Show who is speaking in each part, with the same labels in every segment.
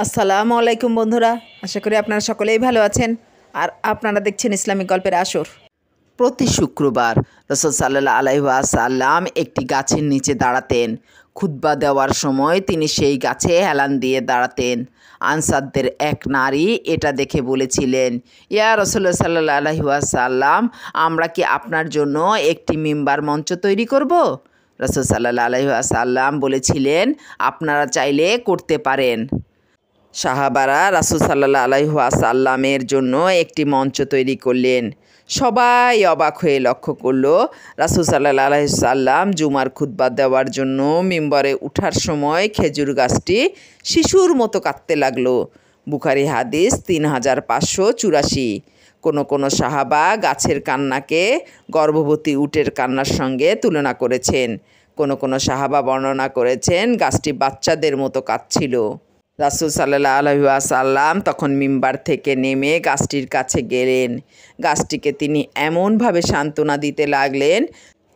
Speaker 1: আসসালামু আলাইকুম বন্ধুরা, আশা করি আপনারা সকলেই ভালো আছেন। আর আপনারা দেখছেন ইসলামিক গল্পের আসর। প্রতি শুক্রবার রাসূল সাল্লাল্লাহু আলাইহি ওয়াসাল্লাম একটি গাছের নিচে দাঁড়াতেন। খুতবা দেওয়ার সময় তিনি সেই গাছে হেলান দিয়ে দাঁড়াতেন। আনসারদের এক নারী এটা দেখে বলেছিলেন, ইয়া রাসূলুল্লাহ সাল্লাল্লাহু আলাইহি ওয়াসাল্লাম, আমরা কি আপনার জন্য একটি মিম্বার মঞ্চ তৈরি করব? রাসূল সাল্লাল্লাহু আলাইহি ওয়াসাল্লাম বলেছিলেন, আপনারা চাইলে করতে পারেন। সাহাবারা রাসূল সাল্লাল্লাহু আলাইহি ওয়াসাল্লামের জন্য একটি মঞ্চ তৈরি করলেন। সবাই অবাক হয়ে লক্ষ্য করল, রাসূল সাল্লাল্লাহু আলাইহি ওয়াসাল্লাম জুমার খুতবা দেওয়ার জন্য মিম্বরে ওঠার সময় খেজুর গাছটি শিশুর মতো কাঁদতে লাগলো। বুখারী হাদিস 3584। কোনো সাহাবা গাছের কান্নাকে গর্ভবতী উটের কান্নার সঙ্গে তুলনা করেছেন। কোনো সাহাবা বর্ণনা করেছেন গাছটি বাচ্চাদের মতো কাঁদছিল। রাসূল সাল্লাল্লাহু আলাইহি ওয়াসাল্লাম তখন মিম্বার থেকে নেমে গাছটির কাছে গেলেন। গাছটিকে তিনি এমনভাবে সান্ত্বনা দিতে লাগলেন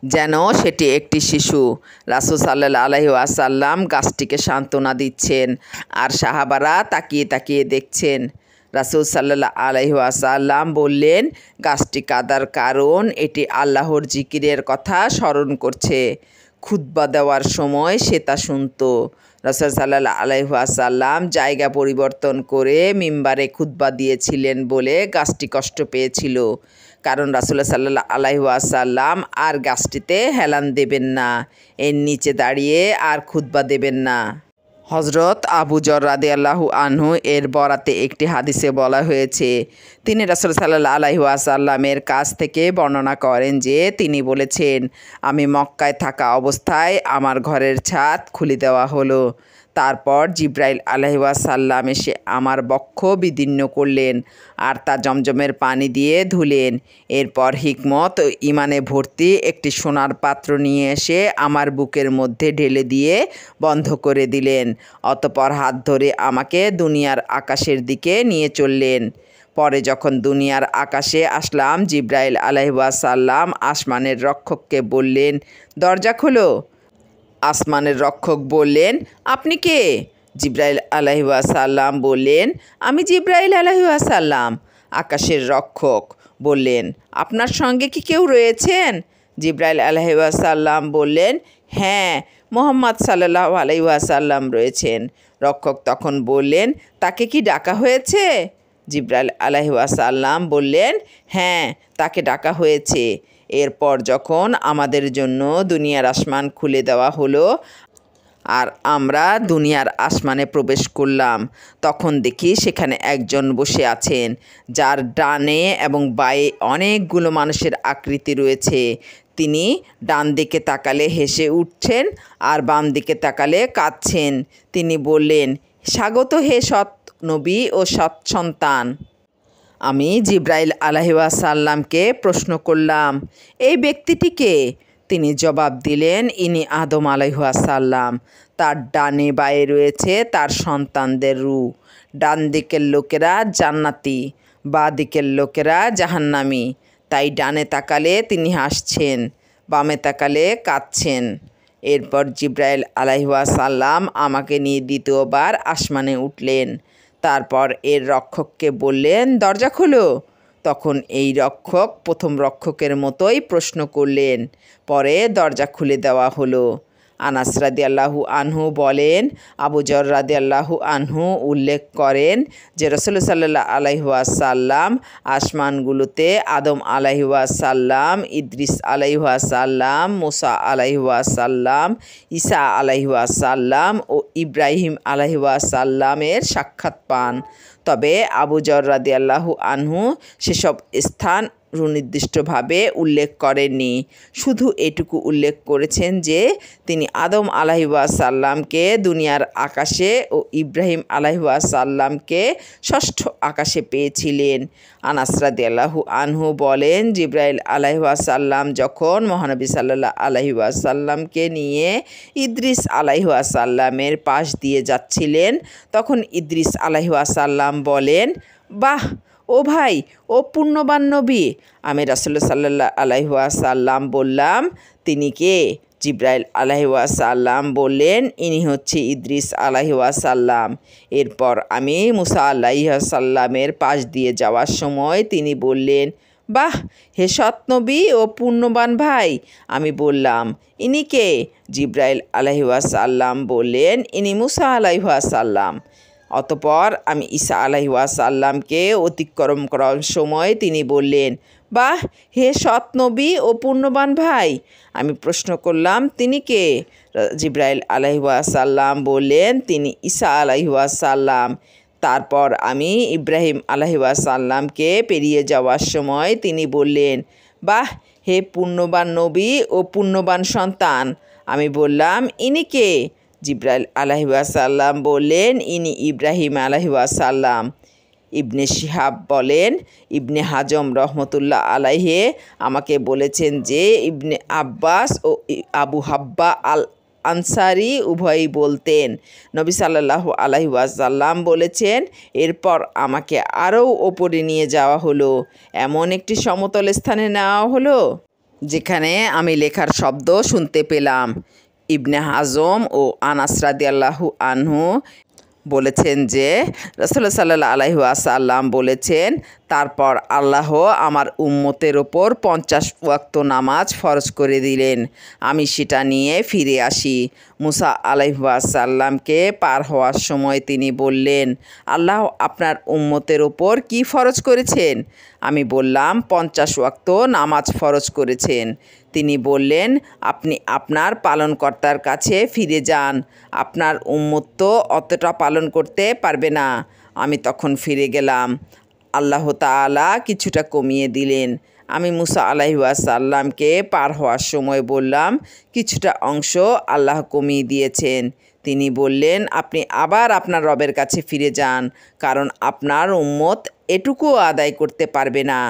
Speaker 1: যেন সেটি একটি শিশু। রাসূল সাল্লাল্লাহু আলাইহি ওয়াসাল্লাম গাছটিকে সান্ত্বনা দিচ্ছেন আর সাহাবারা তাকিয়ে তাকিয়ে দেখছেন। রাসূল সাল্লাল্লাহু আলাইহি ওয়াসাল্লাম বললেন, গাছটি কাদার কারণ এটি আল্লাহর জিকিরের কথা স্মরণ করছে। খুতবা দেওয়ার সময় সে তা শুনত। রাসূল সাল্লাল্লাহু আলাইহি ওয়াসাল্লাম জায়গা পরিবর্তন করে মিম্বারে খুতবা দিয়েছিলেন বলে গাছটি কষ্ট পেয়েছিল। কারণ রাসূল সাল্লাল্লাহু আলাইহি ওয়াসাল্লাম আর গাছটিতে হেলান দেবেন না, এর নিচে দাঁড়িয়ে আর খুতবা দেবেন না। হযরত আবু যর রাদিয়াল্লাহু আনহু এর বরাতে একটি হাদিসে বলা হয়েছে, তিনি রাসূল সাল্লাল্লাহু আলাইহি ওয়াসাল্লামের কাছ থেকে বর্ণনা করেন যে তিনি বলেছেন, আমি মক্কায় থাকা অবস্থায় আমার ঘরের ছাদ খুলে দেওয়া হলো। তারপর জিবরাইল আলাইহিস সালাম এসে আমার বক্ষ বিদীর্ণ করলেন আর তা জমজমের পানি দিয়ে ধুলেন। এরপর হিকমত ও ইমানে ভর্তি একটি সোনার পাত্র নিয়ে এসে আমার বুকের মধ্যে ঢেলে দিয়ে বন্ধ করে দিলেন। অতঃপর হাত ধরে আমাকে দুনিয়ার আকাশের দিকে নিয়ে চললেন। পরে যখন দুনিয়ার আকাশে আসলাম, জিবরাইল আলাইহিস সালাম আসমানের রক্ষককে বললেন, দরজা খোলো। আসমানের রক্ষক বললেন, আপনি কে? জিবরাইল আলাইহিস সালাম বললেন, আমি জিবরাইল আলাইহিস সালাম। আকাশের রক্ষক বললেন, আপনার সঙ্গে কি কেউ রয়েছেন? জিবরাইল আলাইহিস সালাম বললেন, হ্যাঁ, মুহাম্মদ সাল্লাল্লাহু আলাইহি ওয়াসাল্লাম রয়েছেন। রক্ষক তখন বললেন, তাকে কি ডাকা হয়েছে? জিবরাইল আলাইহিস সালাম বললেন, হ্যাঁ, তাকে ডাকা হয়েছে। এরপর যখন আমাদের জন্য দুনিয়ার আসমান খুলে দেওয়া হলো আর আমরা দুনিয়ার আসমানে প্রবেশ করলাম, তখন দেখি সেখানে একজন বসে আছেন যার ডানে এবং বাঁয়ে অনেকগুলো মানুষের আকৃতি রয়েছে। তিনি ডান দিকে তাকালে হেসে উঠছেন আর বাম দিকে তাকালে কাঁদছেন। তিনি বললেন, স্বাগত হে সৎ নবী ও সৎ সন্তান। আমি জিবরাইল আলাইহিস সালামকে প্রশ্ন করলাম, এই ব্যক্তিটিকে? তিনি জবাব দিলেন, ইনি আদম আলাইহিস সালাম। তার ডানে বাঁয়ে রয়েছে তার সন্তানদের রূহ। ডান দিকের লোকেরা জান্নাতি, বাঁ দিকের লোকেরা জাহান্নামী। তাই ডানে তাকালে তিনি হাসছেন, বামে তাকালে কাঁদছেন। এরপর জিবরাইল আলাইহিস সালাম আমাকে নিয়ে দ্বিতীয়বার আসমানে উঠলেন। তারপর এর রক্ষককে বললেন, দরজা খোলো। তখন এই রক্ষক প্রথম রক্ষকের মতোই প্রশ্ন করলেন। পরে দরজা খুলে দেওয়া হলো। আনাস রাদিয়াল্লাহু আনহু বলেন, আবু যর রাদিয়াল্লাহু আনহু উল্লেখ করেন যে রাসূল সাল্লাল্লাহু আলাইহি ওয়াসাল্লাম আসমানগুলোতে আদম আলাইহিস সালাম, ইদ্রিস আলাইহিস সালাম, মুসা আলাইহিস সালাম, ঈসা আলাইহিস সালাম ও ইব্রাহিম আলাইহিস সালামের সাক্ষাৎ পান। তবে আবু যর রাদিয়াল্লাহু আনহু সেসব স্থান সুনির্দিষ্টভাবে উল্লেখ করেননি। শুধু এটুকু উল্লেখ করেছেন যে তিনি আদম আলাইহিস সালামকে দুনিয়ার আকাশে ও ইব্রাহিম আলাইহিস সালামকে ষষ্ঠ আকাশে পেয়েছিলেন। আনাস রাদিয়াল্লাহু আনহু বলেন, জিবরাইল আলাইহিস সালাম যখন মহানবী সাল্লাল্লাহু আলাইহি ওয়াসাল্লামকে নিয়ে ইদ্রিস আলাইহিস সালামের পাশ দিয়ে যাচ্ছিলেন, তখন ইদ্রিস আলাইহিস সালাম বলেন, বাহ, ও ভাই, ও পুণ্যবান নবী। আমি রাসূল সাল্লাল্লাহু আলাইহি ওয়াসাল্লাম বললাম, তিনি কে? জিব্রাইল আলাইহিওয়াসাল্লাম বললেন, ইনি হচ্ছে ইদ্রিস আলাইহিওয়াসাল্লাম। এরপর আমি মুসা আলাইহিসাল্লামের পাশ দিয়ে যাওয়ার সময় তিনি বললেন, বাহ, হে সৎ নবী ও পুণ্যবান ভাই। আমি বললাম, ইনি কে? জিব্রাইল আলাইহিসাল্লাম বললেন, ইনি মুসা আলাইহিসাল্লাম। অতপর আমি ঈসা আলাইহিসাল্লামকে অতিক্রম করার সময় তিনি বললেন, বাহ, হে সৎ নবী ও পুণ্যবান ভাই। আমি প্রশ্ন করলাম, তিনি কে? জিব্রাইল আলাইহিসাল্লাম বললেন, তিনি ঈসা আলাইহিসাল্লাম। তারপর আমি ইব্রাহিম আলাইহিসাল্লামকে পেরিয়ে যাওয়ার সময় তিনি বললেন, বাহ, হে পুণ্যবান নবী ও পুণ্যবান সন্তান। আমি বললাম, ইনি কে? জিব্রাইল আলাইহিসাল্লাম বললেন, ইনি ইব্রাহিম আলাইহিসাল্লাম। ইবনে শিহাব বলেন, ইবনে হাজম রহমতুল্লাহ আলাইহে আমাকে বলেছেন যে ইবনে আব্বাস ও আবু হাব্বা আল আনসারি উভয়ই বলতেন, নবী সাল্লাল্লাহু আলাইহি ওয়াসাল্লাম বলেছেন, এরপর আমাকে আরও ওপরে নিয়ে যাওয়া হলো, এমন একটি সমতল স্থানে নেওয়া হলো যেখানে আমি লেখার শব্দ শুনতে পেলাম। ইবনে হাজম ও আনাস রাদিয়াল্লাহু আনহু বলেছেন যে রাসূলুল্লাহ সাল্লাল্লাহু আলাইহি ওয়াসাল্লাম বলেছেন, তারপর আল্লাহ আমার উম্মতের ওপর 50 ওয়াক্ত নামাজ ফরজ করে দিলেন। আমি সেটা নিয়ে ফিরে আসি। মুসা আলাইহিসাল্লামকে পার হওয়ার সময় তিনি বললেন, আল্লাহ আপনার উম্মতের ওপর কি ফরজ করেছেন? আমি বললাম, 50 ওয়াক্ত নামাজ ফরজ করেছেন। তিনি বললেন, আপনি আপনার পালনকর্তার কাছে ফিরে যান, আপনার উম্মত তো অতটা পালন করতে পারবে না। আমি তখন ফিরে গেলাম। আল্লাহ তাআলা কিছুটা কমিয়ে দিলেন। আমি মুসা আলাইহিসাল্লামকে পার হওয়ার সময় বললাম, কিছুটা অংশ আল্লাহ কমিয়ে দিয়েছেন। তিনি বললেন, আপনি আবার আপনার রবের কাছে ফিরে যান, কারণ আপনার উম্মত এটুকুও আদায় করতে পারবে না।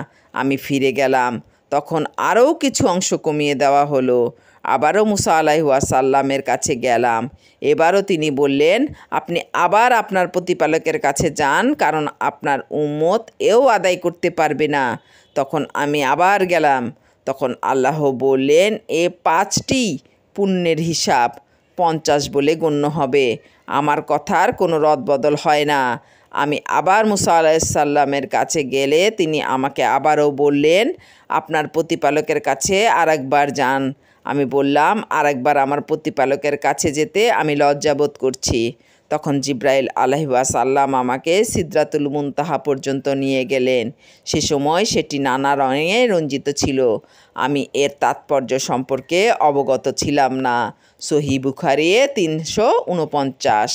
Speaker 1: আমি ফিরে গেলাম। তখন আরও কিছু অংশ কমিয়ে দেওয়া হলো। আবারও মুসা আলাইহিসাল্লামের কাছে গেলাম। এবারও তিনি বললেন, আপনি আবার আপনার প্রতিপালকের কাছে যান, কারণ আপনার উম্মত এও আদায় করতে পারবে না। তখন আমি আবার গেলাম। তখন আল্লাহ বললেন, এ 5টি পুণ্যের হিসাব 50 বলে গণ্য হবে। আমার কথার কোনো রদবদল হয় না। আমি আবার মুসা আলাইহিসসালামের কাছে গেলে তিনি আমাকে আবারও বললেন, আপনার প্রতিপালকের কাছে আরেকবার যান। আমি বললাম, আরেকবার আমার প্রতিপালকের কাছে যেতে আমি লজ্জাবোধ করছি। তখন জিব্রাইল আলাইহিসসালাম আমাকে সিদরাতুল মুনতাহা পর্যন্ত নিয়ে গেলেন। সে সময় সেটি নানা রঙে রঞ্জিত ছিল। আমি এর তাৎপর্য সম্পর্কে অবগত ছিলাম না। সহিহ বুখারী 349।